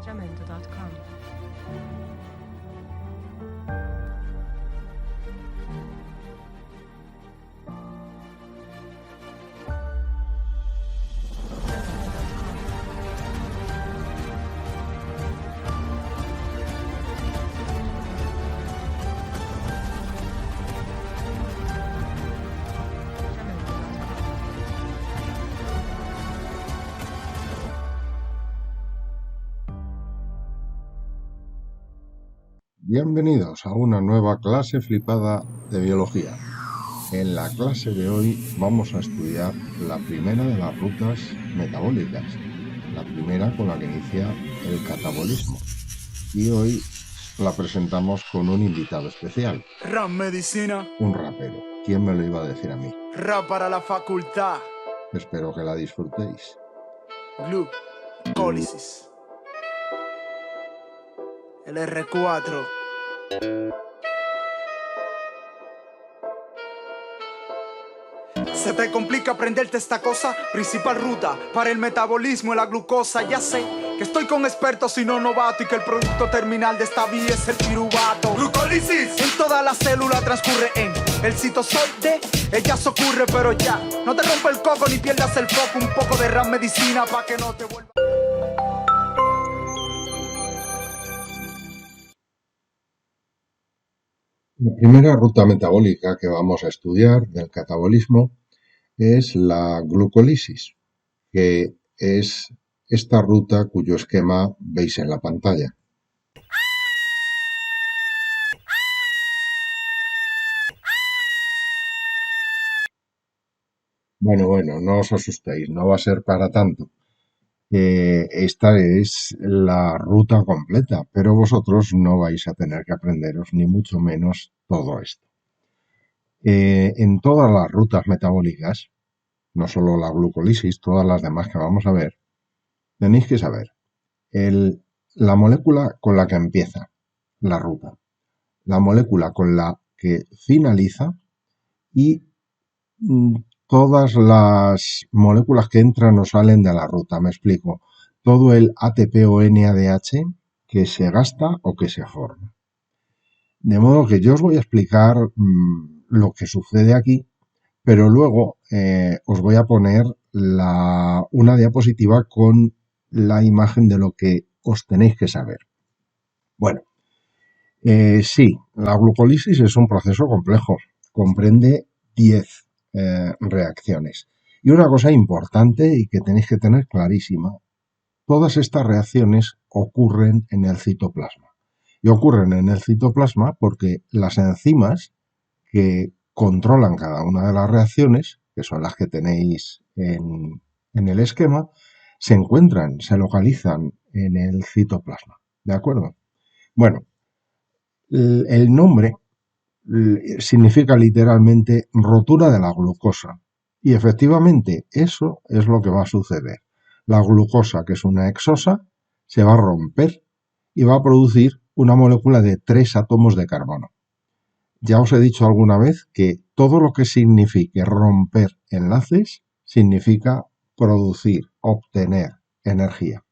Jamendo.com. Bienvenidos a una nueva clase flipada de biología. En la clase de hoy vamos a estudiar la primera de las rutas metabólicas, la primera con la que inicia el catabolismo. Y hoy la presentamos con un invitado especial, Rap Medicina, un rapero. ¿Quién me lo iba a decir a mí? rap para la facultad, Espero que la disfrutéis. glucólisis, el R4. Se te complica aprenderte esta cosa, principal ruta para el metabolismo y la glucosa. Ya sé que estoy con expertos y no novato, y que el producto terminal de esta vía es el piruvato. Glucólisis en toda la célula transcurre en el citozoide, ella se ocurre, pero ya no te rompa el coco ni pierdas el foco. Un poco de rap medicina pa' que no te vuelva. La primera ruta metabólica que vamos a estudiar del catabolismo es la glucólisis, que es esta ruta cuyo esquema veis en la pantalla. Bueno, no os asustéis, no va a ser para tanto. Esta es la ruta completa, pero vosotros no vais a tener que aprenderos ni mucho menos todo esto. En todas las rutas metabólicas, no solo la glucólisis, todas las demás que vamos a ver, tenéis que saber la molécula con la que empieza la ruta, la molécula con la que finaliza y todas las moléculas que entran o salen de la ruta. Me explico. Todo el ATP o NADH que se gasta o que se forma. De modo que yo os voy a explicar lo que sucede aquí, pero luego os voy a poner una diapositiva con la imagen de lo que os tenéis que saber. Bueno, sí, la glucólisis es un proceso complejo. Comprende 10 reacciones. Y una cosa importante y que tenéis que tener clarísima, todas estas reacciones ocurren en el citoplasma. Y ocurren en el citoplasma porque las enzimas que controlan cada una de las reacciones, que son las que tenéis en el esquema, se localizan en el citoplasma. ¿De acuerdo? Bueno, el nombre significa literalmente rotura de la glucosa. Y efectivamente eso es lo que va a suceder. La glucosa, que es una hexosa, se va a romper y va a producir una molécula de 3 átomos de carbono. Ya os he dicho alguna vez que todo lo que signifique romper enlaces significa producir, obtener energía.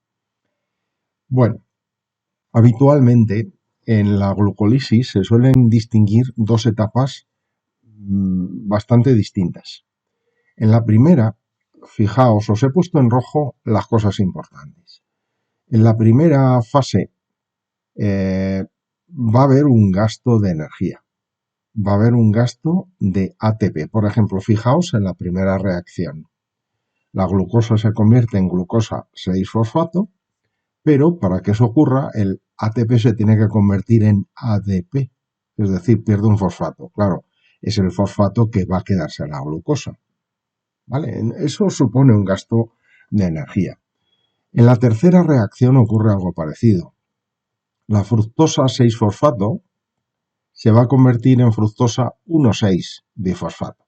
Bueno, habitualmente en la glucólisis se suelen distinguir dos etapas bastante distintas. En la primera, fijaos, os he puesto en rojo las cosas importantes. En la primera fase va a haber un gasto de energía, va a haber un gasto de ATP. Por ejemplo, fijaos en la primera reacción. La glucosa se convierte en glucosa 6-fosfato, pero para que eso ocurra, el ATP se tiene que convertir en ADP, es decir, pierde un fosfato. Claro, es el fosfato que va a quedarse en la glucosa. ¿Vale? Eso supone un gasto de energía. En la tercera reacción ocurre algo parecido. La fructosa 6-fosfato se va a convertir en fructosa 1,6-bifosfato.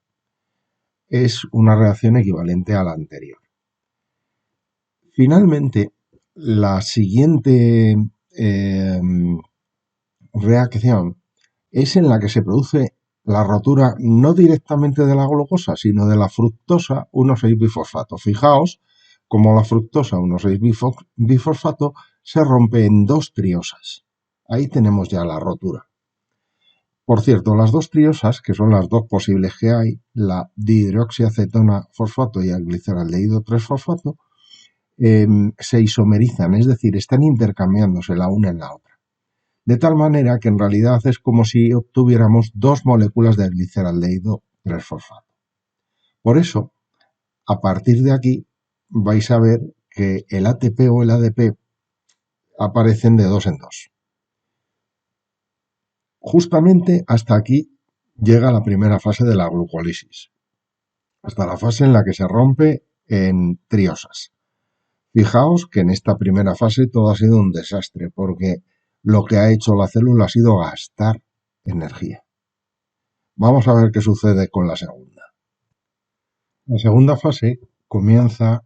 Es una reacción equivalente a la anterior. Finalmente, la siguiente reacción es en la que se produce la rotura no directamente de la glucosa, sino de la fructosa 1,6-bifosfato. Fijaos cómo la fructosa 1,6-bifosfato se rompe en dos triosas. Ahí tenemos ya la rotura. Por cierto, las dos triosas, que son las dos posibles que hay, la dihidroxiacetona fosfato y el gliceraldehído 3-fosfato, se isomerizan, es decir, están intercambiándose la una en la otra. De tal manera que en realidad es como si obtuviéramos dos moléculas de gliceraldehído 3-fosfato. Por eso, a partir de aquí, vais a ver que el ATP o el ADP aparecen de dos en dos. Justamente hasta aquí llega la primera fase de la glucólisis, hasta la fase en la que se rompe en triosas. Fijaos que en esta primera fase todo ha sido un desastre, porque lo que ha hecho la célula ha sido gastar energía. Vamos a ver qué sucede con la segunda. La segunda fase comienza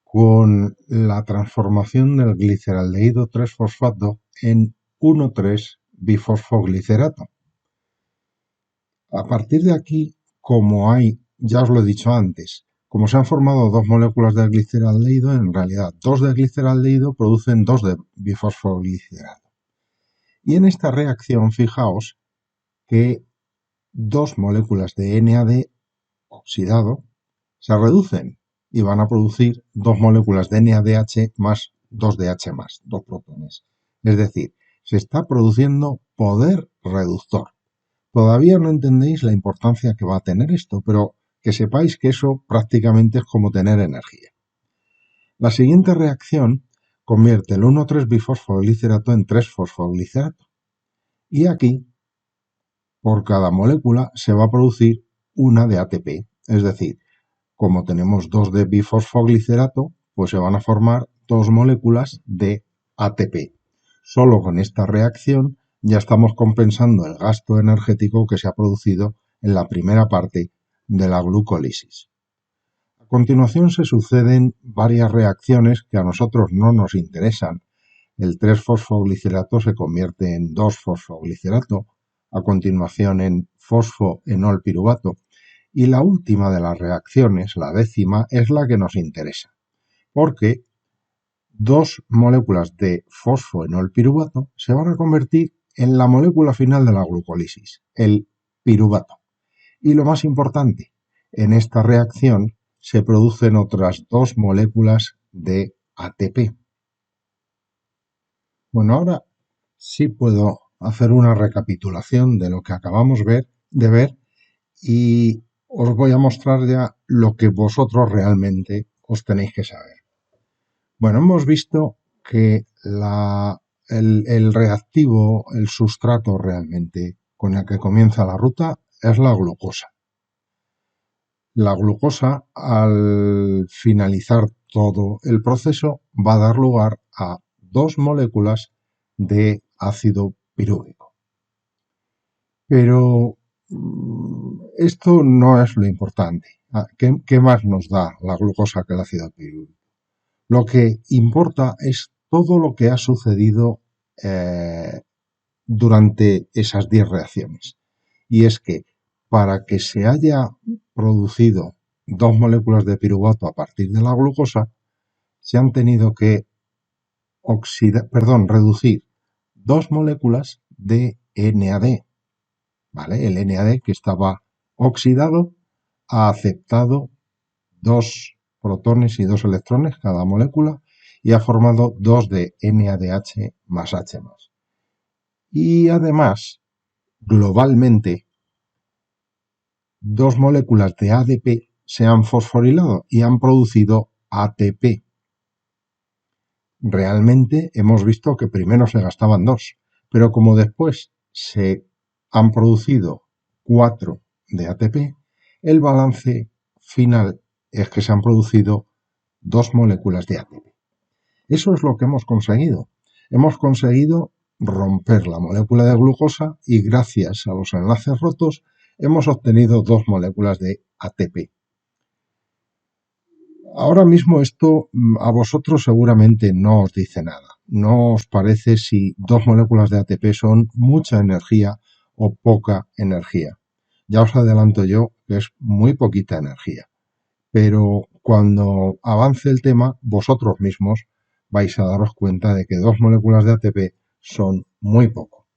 con la transformación del gliceraldehído 3-fosfato en 1,3-bifosfoglicerato. A partir de aquí, como hay, ya os lo he dicho antes, como se han formado dos moléculas de gliceraldehído, en realidad dos de gliceraldehído producen dos de bifosfoglicerato. Y en esta reacción, fijaos que dos moléculas de NAD oxidado se reducen y van a producir dos moléculas de NADH más dos DH más, dos protones. Es decir, se está produciendo poder reductor. Todavía no entendéis la importancia que va a tener esto, pero que sepáis que eso prácticamente es como tener energía. La siguiente reacción convierte el 1,3-bifosfoglicerato en 3-fosfoglicerato. Y aquí, por cada molécula, se va a producir una de ATP. Es decir, como tenemos dos de bifosfoglicerato, pues se van a formar dos moléculas de ATP. Solo con esta reacción ya estamos compensando el gasto energético que se ha producido en la primera parte de la glucólisis. A continuación se suceden varias reacciones que a nosotros no nos interesan. El 3-fosfoglicerato se convierte en 2-fosfoglicerato, a continuación en fosfoenolpiruvato, y la última de las reacciones, la décima, es la que nos interesa, porque dos moléculas de fosfoenolpiruvato se van a convertir en la molécula final de la glucólisis, el piruvato. Y lo más importante, en esta reacción se producen otras dos moléculas de ATP. Bueno, ahora sí puedo hacer una recapitulación de lo que acabamos de ver y os voy a mostrar ya lo que vosotros realmente os tenéis que saber. Bueno, hemos visto que el reactivo, el sustrato realmente con el que comienza la ruta es la glucosa. La glucosa, al finalizar todo el proceso, va a dar lugar a dos moléculas de ácido pirúvico. Pero esto no es lo importante. ¿Qué más nos da la glucosa que el ácido pirúvico? Lo que importa es todo lo que ha sucedido durante esas 10 reacciones. Y es que para que se haya producido dos moléculas de piruvato a partir de la glucosa, se han tenido que reducir dos moléculas de NAD. ¿Vale? El NAD que estaba oxidado ha aceptado dos protones y dos electrones cada molécula y ha formado dos de NADH más H más. Y además, globalmente, dos moléculas de ADP se han fosforilado y han producido ATP. Realmente hemos visto que primero se gastaban dos, pero como después se han producido 4 de ATP, el balance final es que se han producido dos moléculas de ATP. Eso es lo que hemos conseguido. Hemos conseguido romper la molécula de glucosa y gracias a los enlaces rotos hemos obtenido dos moléculas de ATP. Ahora mismo esto a vosotros seguramente no os dice nada. No os parece si dos moléculas de ATP son mucha energía o poca energía. Ya os adelanto yo que es muy poquita energía. Pero cuando avance el tema, vosotros mismos vais a daros cuenta de que 2 moléculas de ATP son muy poco.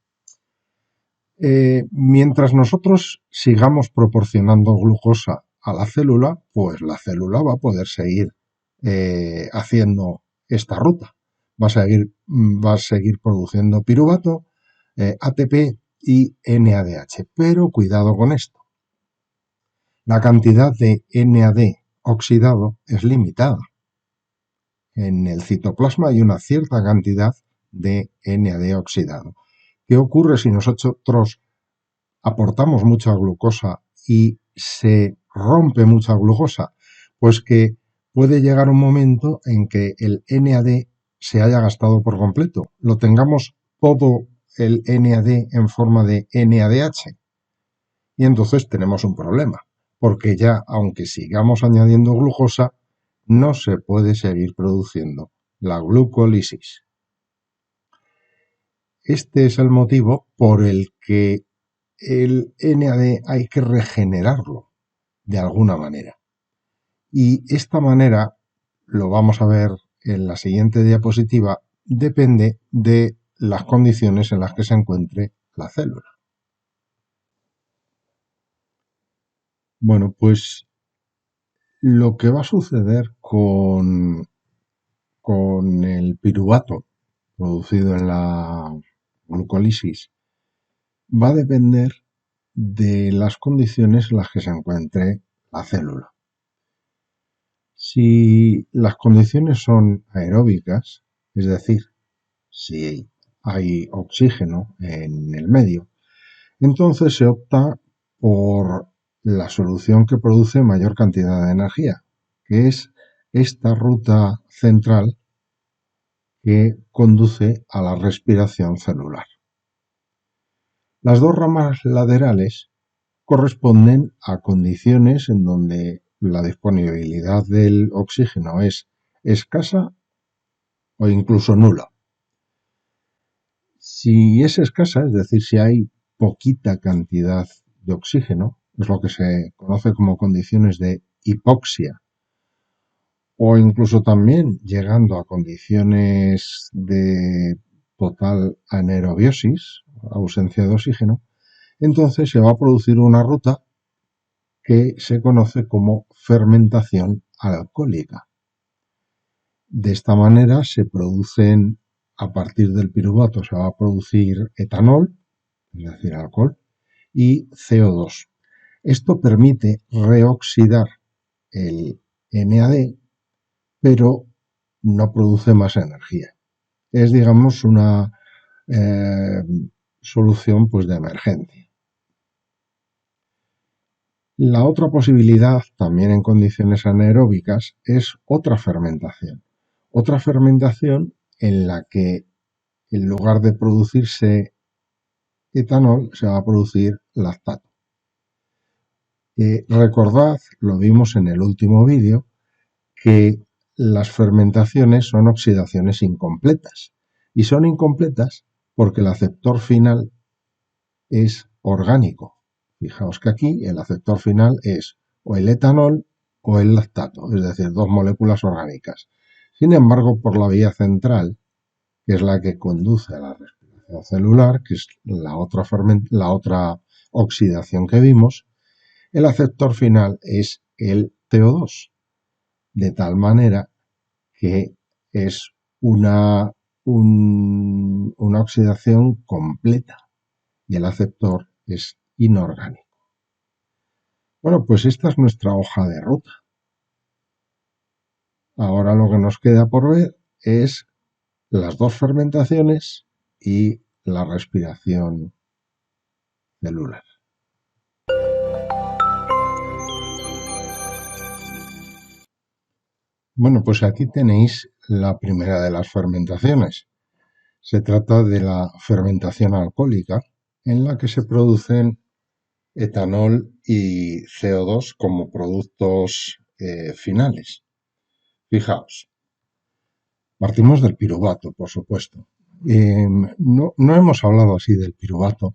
Mientras nosotros sigamos proporcionando glucosa a la célula, pues la célula va a poder seguir haciendo esta ruta. Va a seguir produciendo piruvato, ATP y NADH. Pero cuidado con esto. La cantidad de NAD oxidado es limitada. En el citoplasma hay una cierta cantidad de NAD oxidado. ¿Qué ocurre si nosotros aportamos mucha glucosa y se rompe mucha glucosa? Pues que puede llegar un momento en que el NAD se haya gastado por completo. Lo tengamos todo el NAD en forma de NADH. Y entonces tenemos un problema, porque ya, aunque sigamos añadiendo glucosa, no se puede seguir produciendo la glucólisis. Este es el motivo por el que el NAD hay que regenerarlo de alguna manera. Y esta manera, lo vamos a ver en la siguiente diapositiva, depende de las condiciones en las que se encuentre la célula. Bueno, pues lo que va a suceder con el piruvato producido en la glucólisis va a depender de las condiciones en las que se encuentre la célula. Si las condiciones son aeróbicas, es decir, si hay oxígeno en el medio, entonces se opta por la solución que produce mayor cantidad de energía, que es esta ruta central que conduce a la respiración celular. Las dos ramas laterales corresponden a condiciones en donde la disponibilidad del oxígeno es escasa o incluso nula. Si es escasa, es decir, si hay poquita cantidad de oxígeno, es lo que se conoce como condiciones de hipoxia, o incluso también llegando a condiciones de total anaerobiosis, ausencia de oxígeno, entonces se va a producir una ruta que se conoce como fermentación alcohólica. De esta manera se producen, a partir del piruvato se va a producir etanol, es decir, alcohol, y CO2. Esto permite reoxidar el NAD, pero no produce más energía. Es, digamos, una solución pues, de emergencia. La otra posibilidad, también en condiciones anaeróbicas, es otra fermentación. Otra fermentación en la que, en lugar de producirse etanol, se va a producir lactato. Recordad, lo vimos en el último vídeo, que las fermentaciones son oxidaciones incompletas. Y son incompletas porque el aceptor final es orgánico. Fijaos que aquí el aceptor final es o el etanol o el lactato, es decir, 2 moléculas orgánicas. Sin embargo, por la vía central, que es la que conduce a la respiración celular, que es la otra oxidación que vimos, el aceptor final es el CO2, de tal manera que es una oxidación completa y el aceptor es inorgánico. Bueno, pues esta es nuestra hoja de ruta. Ahora lo que nos queda por ver es las dos fermentaciones y la respiración celular. Bueno, pues aquí tenéis la primera de las fermentaciones. Se trata de la fermentación alcohólica, en la que se producen etanol y CO2 como productos finales. Fijaos, partimos del piruvato, por supuesto. No hemos hablado así del piruvato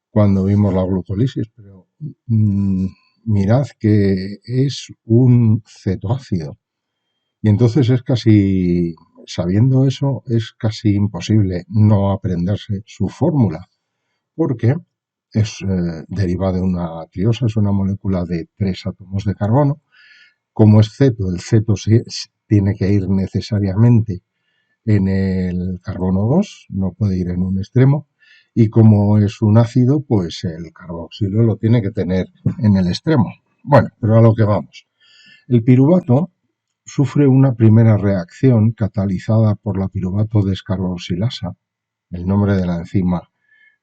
cuando vimos la glucólisis, pero mirad que es un cetoácido. Y entonces es casi sabiendo eso, es casi imposible no aprenderse su fórmula, porque es deriva de una triosa, es una molécula de 3 átomos de carbono. Como es ceto, el ceto tiene que ir necesariamente en el carbono 2, no puede ir en un extremo, y como es un ácido, pues el carboxilo lo tiene que tener en el extremo. Bueno, pero a lo que vamos. El piruvato sufre una primera reacción catalizada por la piruvato descarboxilasa. El nombre de la enzima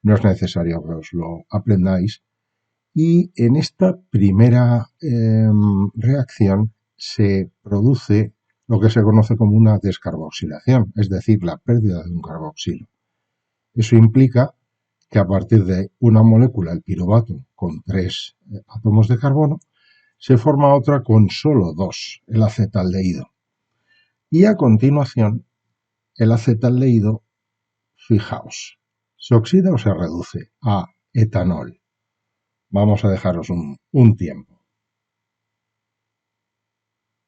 no es necesario que os lo aprendáis. Y en esta primera reacción se produce lo que se conoce como una descarboxilación, es decir, la pérdida de un carboxilo. Eso implica que a partir de una molécula, el piruvato, con 3 átomos de carbono, se forma otra con solo 2, el acetaldehído. Y a continuación, el acetaldehído, fijaos, se oxida o se reduce a etanol. Vamos a dejaros un tiempo.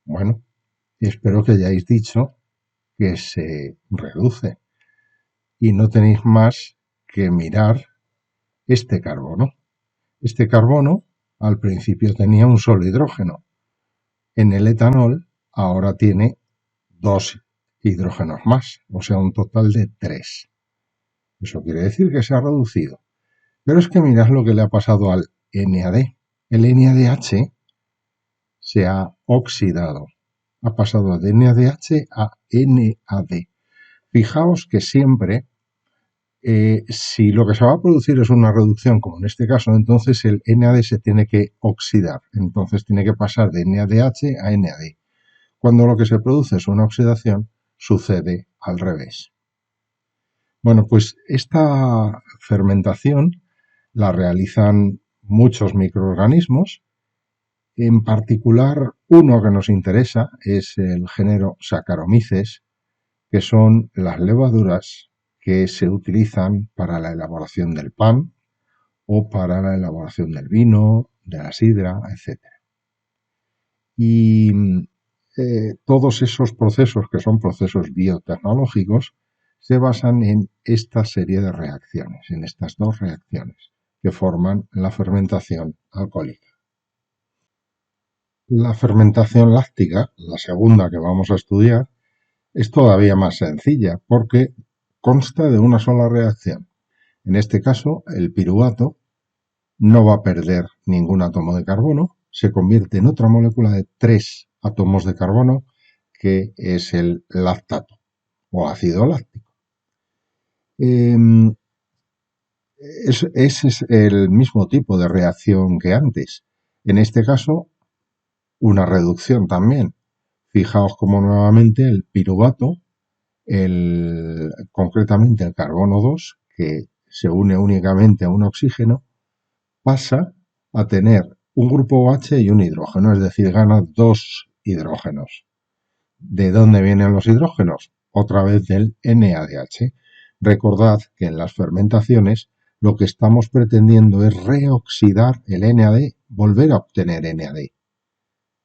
Bueno, espero que hayáis dicho que se reduce y no tenéis más que mirar este carbono. Este carbono al principio tenía un solo hidrógeno. En el etanol ahora tiene 2 hidrógenos más, o sea, un total de 3. Eso quiere decir que se ha reducido. Pero es que mirad lo que le ha pasado al NAD. El NADH se ha oxidado. Ha pasado de NADH a NAD. Fijaos que siempre, si lo que se va a producir es una reducción, como en este caso, entonces el NAD se tiene que oxidar. Entonces tiene que pasar de NADH a NAD. Cuando lo que se produce es una oxidación, sucede al revés. Bueno, pues esta fermentación la realizan muchos microorganismos. En particular, uno que nos interesa es el género Saccharomyces, que son las levaduras que se utilizan para la elaboración del pan o para la elaboración del vino, de la sidra, etc. Y todos esos procesos, que son procesos biotecnológicos, se basan en esta serie de reacciones, en estas 2 reacciones que forman la fermentación alcohólica. La fermentación láctica, la segunda que vamos a estudiar, es todavía más sencilla porque consta de una sola reacción. En este caso, el piruvato no va a perder ningún átomo de carbono, se convierte en otra molécula de 3 átomos de carbono, que es el lactato o ácido láctico. Ese es el mismo tipo de reacción que antes. En este caso, una reducción también. Fijaos como nuevamente el piruvato, concretamente el carbono 2, que se une únicamente a un oxígeno, pasa a tener un grupo OH y un hidrógeno, es decir, gana 2 hidrógenos. ¿De dónde vienen los hidrógenos? Otra vez del NADH. Recordad que en las fermentaciones lo que estamos pretendiendo es reoxidar el NAD, volver a obtener NAD,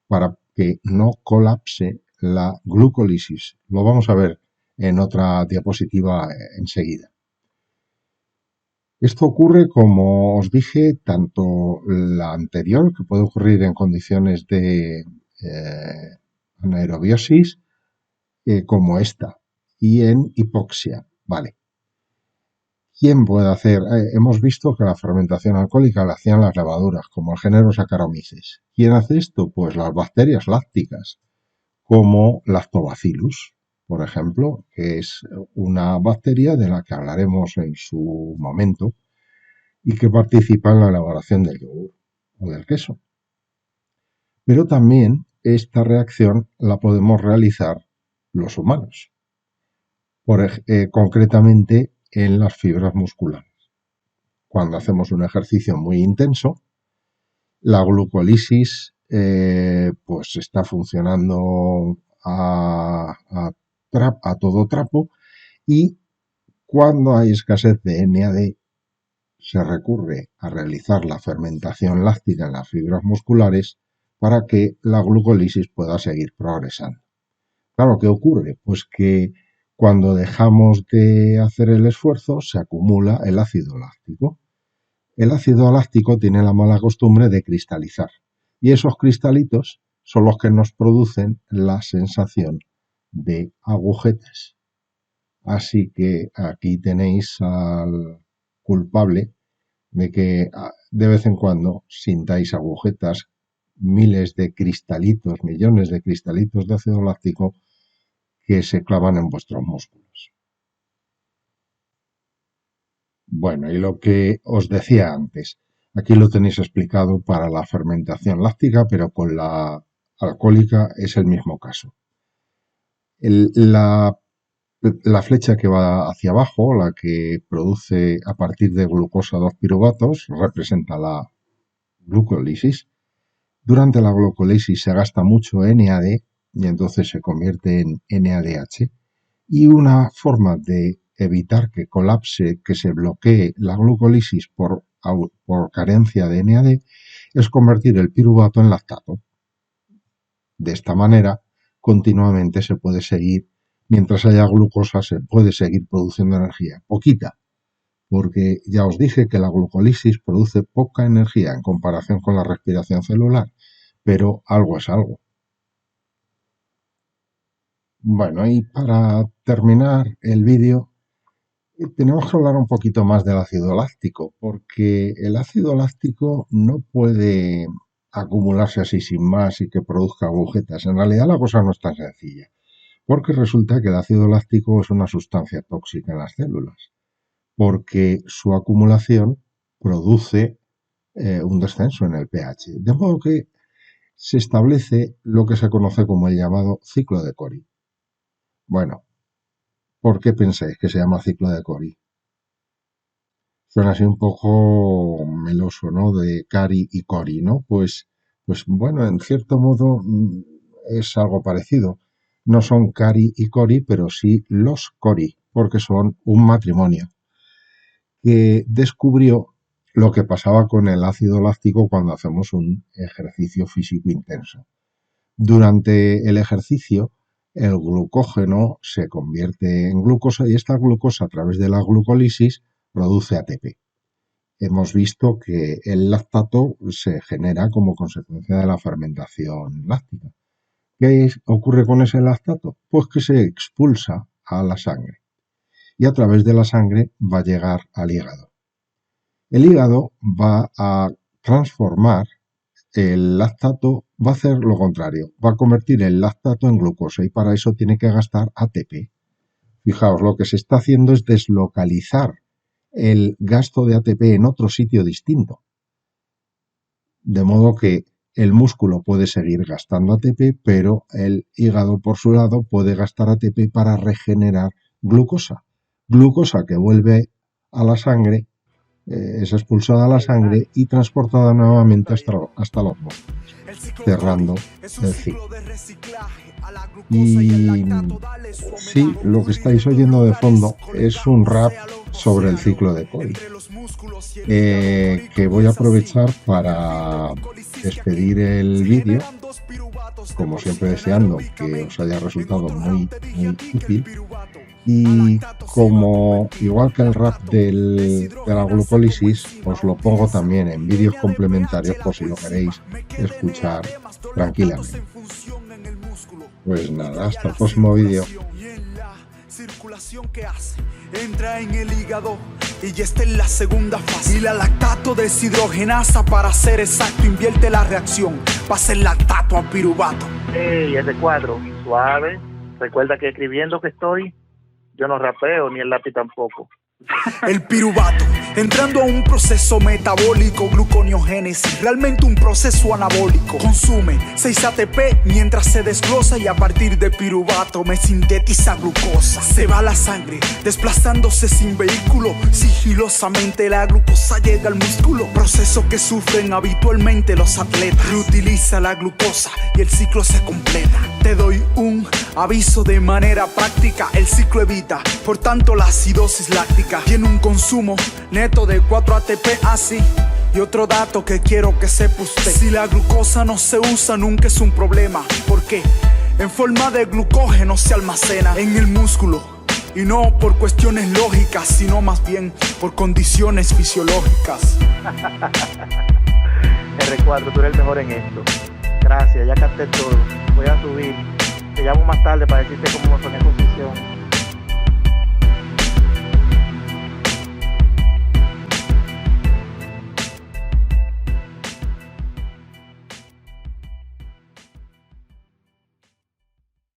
para que no colapse la glucólisis. Lo vamos a ver en otra diapositiva enseguida. Esto ocurre, como os dije, tanto la anterior, que puede ocurrir en condiciones de anaerobiosis, como esta, y en hipoxia. Vale. ¿Quién puede hacer? Hemos visto que la fermentación alcohólica la hacían las levaduras, como el género Saccharomyces. ¿Quién hace esto? Pues las bacterias lácticas, como Lactobacillus, por ejemplo, que es una bacteria de la que hablaremos en su momento y que participa en la elaboración del yogur o del queso. Pero también esta reacción la podemos realizar los humanos, concretamente en las fibras musculares. Cuando hacemos un ejercicio muy intenso, la glucólisis pues está funcionando a todo trapo, y cuando hay escasez de NAD se recurre a realizar la fermentación láctica en las fibras musculares para que la glucólisis pueda seguir progresando. Claro, ¿qué ocurre? Pues que cuando dejamos de hacer el esfuerzo se acumula el ácido láctico. El ácido láctico tiene la mala costumbre de cristalizar y esos cristalitos son los que nos producen la sensación de agujetas. Así que aquí tenéis al culpable de que de vez en cuando sintáis agujetas, miles de cristalitos, millones de cristalitos de ácido láctico que se clavan en vuestros músculos. Bueno, y lo que os decía antes, aquí lo tenéis explicado para la fermentación láctica, pero con la alcohólica es el mismo caso. La flecha que va hacia abajo, la que produce a partir de glucosa 2-piruvatos, representa la glucólisis. Durante la glucólisis se gasta mucho NAD y entonces se convierte en NADH. Y una forma de evitar que colapse, que se bloquee la glucólisis por carencia de NAD, es convertir el piruvato en lactato. De esta manera, continuamente se puede seguir, mientras haya glucosa, se puede seguir produciendo energía. Poquita, porque ya os dije que la glucólisis produce poca energía en comparación con la respiración celular, pero algo es algo. Bueno, y para terminar el vídeo, tenemos que hablar un poquito más del ácido láctico, porque el ácido láctico no puede acumularse así sin más y que produzca agujetas. En realidad la cosa no es tan sencilla, porque resulta que el ácido láctico es una sustancia tóxica en las células, porque su acumulación produce un descenso en el pH, de modo que se establece lo que se conoce como el llamado ciclo de Cori. Bueno, ¿por qué pensáis que se llama ciclo de Cori? Suena así un poco meloso, ¿no? De Cari y Cori, ¿no? Pues bueno, en cierto modo es algo parecido. No son Cari y Cori, pero sí los Cori, porque son un matrimonio que descubrió lo que pasaba con el ácido láctico cuando hacemos un ejercicio físico intenso. Durante el ejercicio, el glucógeno se convierte en glucosa y esta glucosa a través de la glucólisis produce ATP. Hemos visto que el lactato se genera como consecuencia de la fermentación láctica. ¿Qué ocurre con ese lactato? Pues que se expulsa a la sangre y a través de la sangre va a llegar al hígado. El hígado va a transformar el lactato, va a hacer lo contrario, va a convertir el lactato en glucosa y para eso tiene que gastar ATP. Fijaos, lo que se está haciendo es deslocalizar el gasto de ATP en otro sitio distinto. De modo que el músculo puede seguir gastando ATP, pero el hígado por su lado puede gastar ATP para regenerar glucosa. Glucosa que vuelve a la sangre, es expulsada a la sangre y transportada nuevamente hasta los músculos, cerrando el ciclo. Y sí, lo que estáis oyendo de fondo es un rap sobre el ciclo de Cori, que voy a aprovechar para despedir el vídeo, como siempre deseando que os haya resultado muy útil. Y como igual que el rap de la glucólisis, os lo pongo también en vídeos complementarios por si lo queréis escuchar tranquilamente. Pues nada, hasta el próximo vídeo. Circulación que hace, entra en el hígado y ya está en la segunda fase. Y la lactato deshidrogenasa, para ser exacto, invierte la reacción, pasa el lactato a piruvato. S4, suave. Recuerda que escribiendo que estoy, yo no rapeo ni el lápiz tampoco. El piruvato, entrando a un proceso metabólico, gluconeogénesis, realmente un proceso anabólico. Consume 6 ATP mientras se desglosa y a partir de piruvato me sintetiza glucosa. Se va a la sangre, desplazándose sin vehículo, sigilosamente la glucosa llega al músculo. Proceso que sufren habitualmente los atletas. Reutiliza la glucosa y el ciclo se completa. Te doy un aviso de manera práctica, el ciclo evita, por tanto, la acidosis láctica. Tiene un consumo neto de 4 ATP así. Y otro dato que quiero que sepa usted: si la glucosa no se usa, nunca es un problema, porque en forma de glucógeno se almacena en el músculo. Y no por cuestiones lógicas, sino más bien por condiciones fisiológicas. R4, tú eres el mejor en esto. Gracias, ya capté todo. Voy a subir. Te llamo más tarde para decirte cómo me fue en exposición.